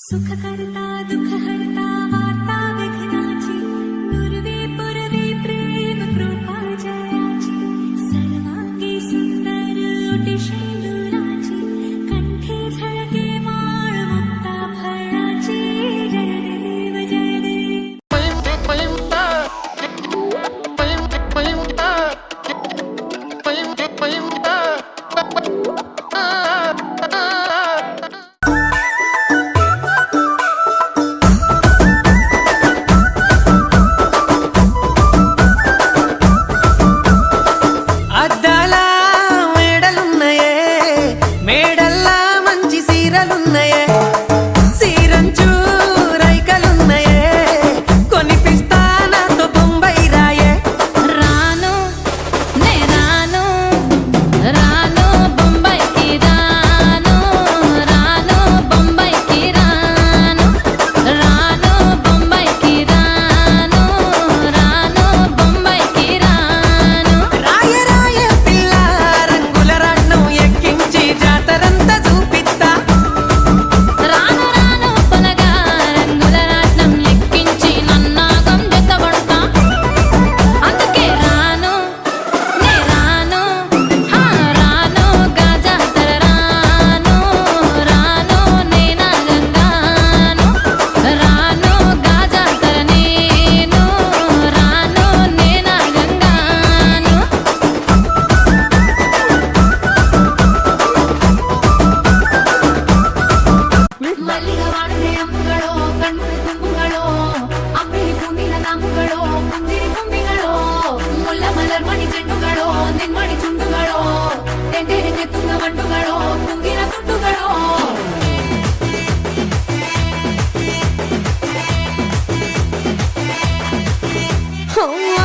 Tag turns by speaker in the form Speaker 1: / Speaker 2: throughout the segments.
Speaker 1: सुखकर्ता दुःखहर्ता वार्ता विघ्नाची पूर्वे पूर्वे प्रेम कृपा जयाची सर्वांगी सुंदर ओटी शेंदुराची कंठे झळके माळ मुक्ता फळाची जय देव जय देव.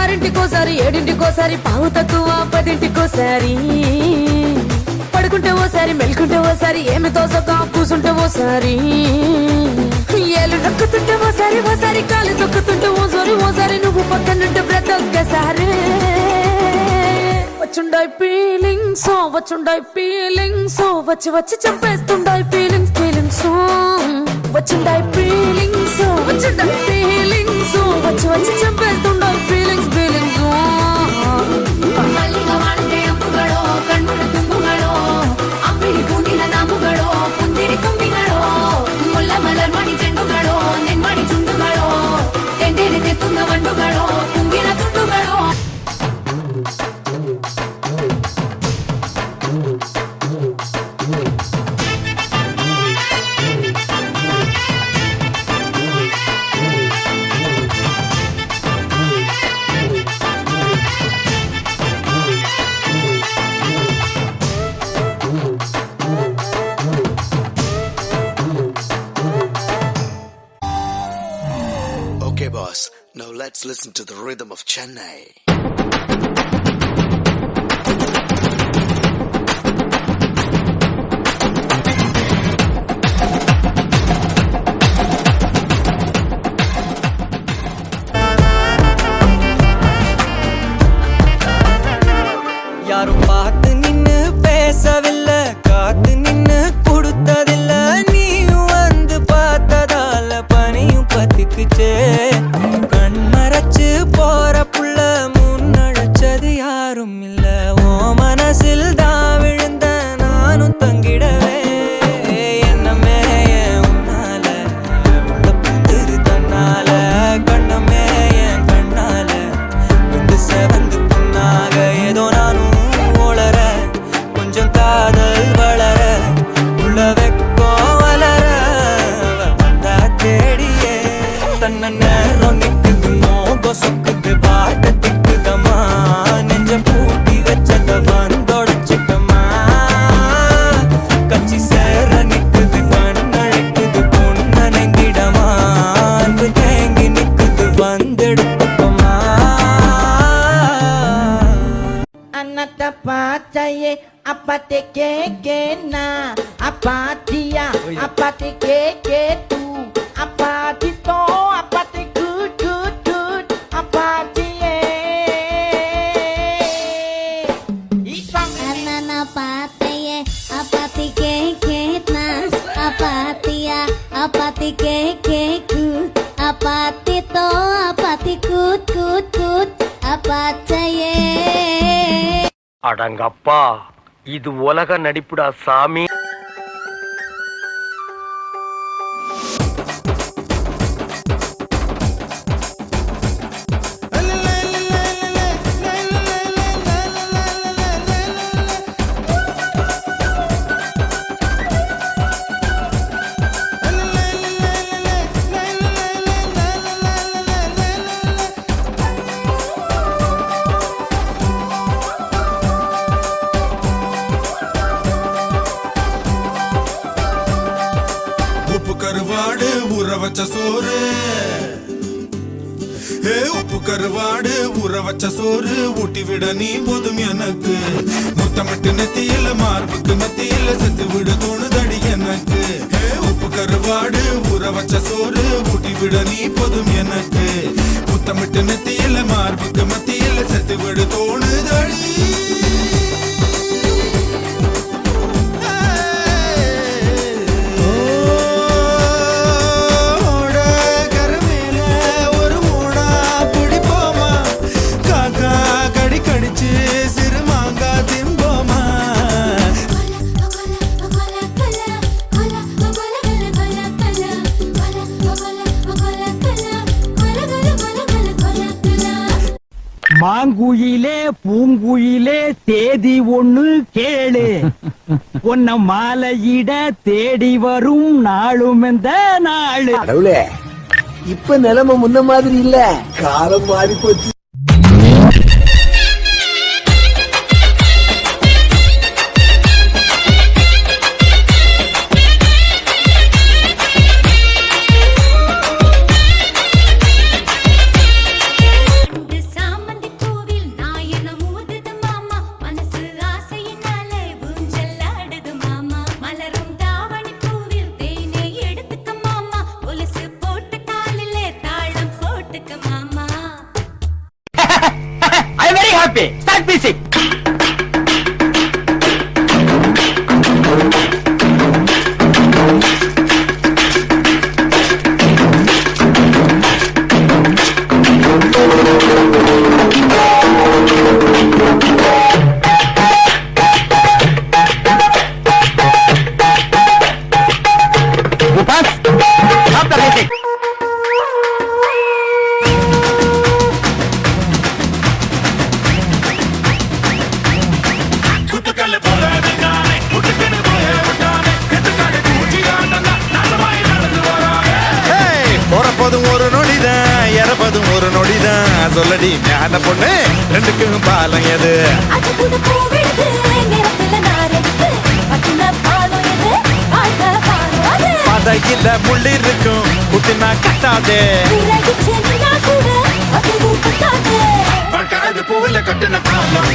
Speaker 2: ఆరింటికోసారి ఏడింటికోసారి పావు తక్కువ 10ంటికోసారి పడుకుంటే ఓసారి మెలుకుంటే ఓసారి ఏమి తోసక కూసుంటే ఓసారి ఏళ్ళు నొక్కుతుంటే ఓసారి కాలు తొక్కుతుంటే ఓసారి నువ్వు పక్కనుంటే ప్రతొక్కసారి వచ్చుండాయి ఫీలింగ్స్ వచ్చి వచ్చి చంపేస్తుండాయి ఫీలింగ్స్ వచ్చుండాయి ఫీలింగ్స్ వచ్చి వచ్చి చంపేస్తుండాయి ఫీలింగ్స్
Speaker 1: ಮಲ್ಲಿಗ ವಾಣಿಜ್ಯ ಅಂಬುಗಳೋ ಕಣ್ಣುಳ ತುಂಬುಗಳೋ ಅಂಬಿಡಿ ಪೂಂಡಿನ ನಾಮುಗಳೋ ಪುಂದಿರಿ ತುಂಬಿಗಳೋ ಮುಲ್ಲ ಮಲರ್ ಮಣಿ ಚೆಂಡುಗಳೋ ನೆನ್ಮಣಿ ಚುಂಡುಗಳೋ ತೆಂಡೆರೆ Tunga ಬಂಡುಗಳೋ ತುಂಗಿನ ತುಂಡುಗಳೋ.
Speaker 3: Okay, boss. Now let's listen to the rhythm of Chennai.
Speaker 4: யாரும் பார்த்து நின்னு பேசவில்லை, காத்து நின்னு கொடுத்ததில்ல, நீயும் வந்து பார்த்ததால பனியும் பத்திக்குச்சே. கண் மறைச்சு போற புள்ள முன்னழைச்சது யாரும் இல்ல, ஓ மனசில் தான் விழுந்த நானும் தங்கிடவே. என்னமே உன்னால உள்ள புந்துது தன்னால, கண்ணமே என் கண்ணால வந்து செவந்து புண்ணாக ஏதோ நானும் ஓளர, கொஞ்சம் காதல் வளர, உள்ள வெக்கோ வளர வந்தா தேடியே. தன்ன நேரம் நிக்குது மோகம் சொக்குது பாட்ட திக்குதமா, நெஞ்ச பூட்டி வச்சத வந்தொடைச்சிட்டமா. கச்சி சேர நிக்குது கண்ணழைக்குது பொண்ண நெங்கிடமா, அன்பு தேங்கி நிக்குது வந்தெடுத்துக்கமா.
Speaker 5: Anata pacaye apate keke na apatia apate keke tu apati to apate good apatie isang
Speaker 6: Anana pataye apati keke na apatia apati
Speaker 2: apati kekeku, apati to, apati kut kut kut, apataye.
Speaker 6: அடங்கப்பா, இது உலக நடிப்புடா சாமி.
Speaker 7: கருவாடு ஊற வச்ச சோறு, உப்பு கருவாடு ஊற வச்ச சோறு ஊட்டி விட நீ போதும் எனக்கு. முத்தமிட்டு நெத்தியில மார்புக்கு மத்தியில செத்து விட தோணுதடி எனக்கு. உப்பு கருவாடு ஊற வச்ச சோறு ஊட்டி விட நீ போதும் எனக்கு. முத்தமிட்டு நெத்தியில மார்புக்கு மத்தியில செத்து விட தோணுதடி.
Speaker 8: மாங்குயிலே பூங்குயிலே தேதி ஒண்ணு கேளு, உன்ன மாலையிட தேடி வரும் நாளும் இந்த நாளு.
Speaker 9: இப்ப நிலைமை முன்ன மாதிரி இல்ல, காலம் மாறி போச்சு.
Speaker 8: Start music. Upas, stop the music.
Speaker 7: போறப்பதும் ஒரு நொடிதான், இறப்பதும் ஒரு நொடிதான். சொல்லடி ஞான பொண்ணு, ரெண்டுக்கும் பாலம் எது? பதையில முள்ளி இருக்கும், குத்தினா கட்டாதே. பூவில கட்டின காலம்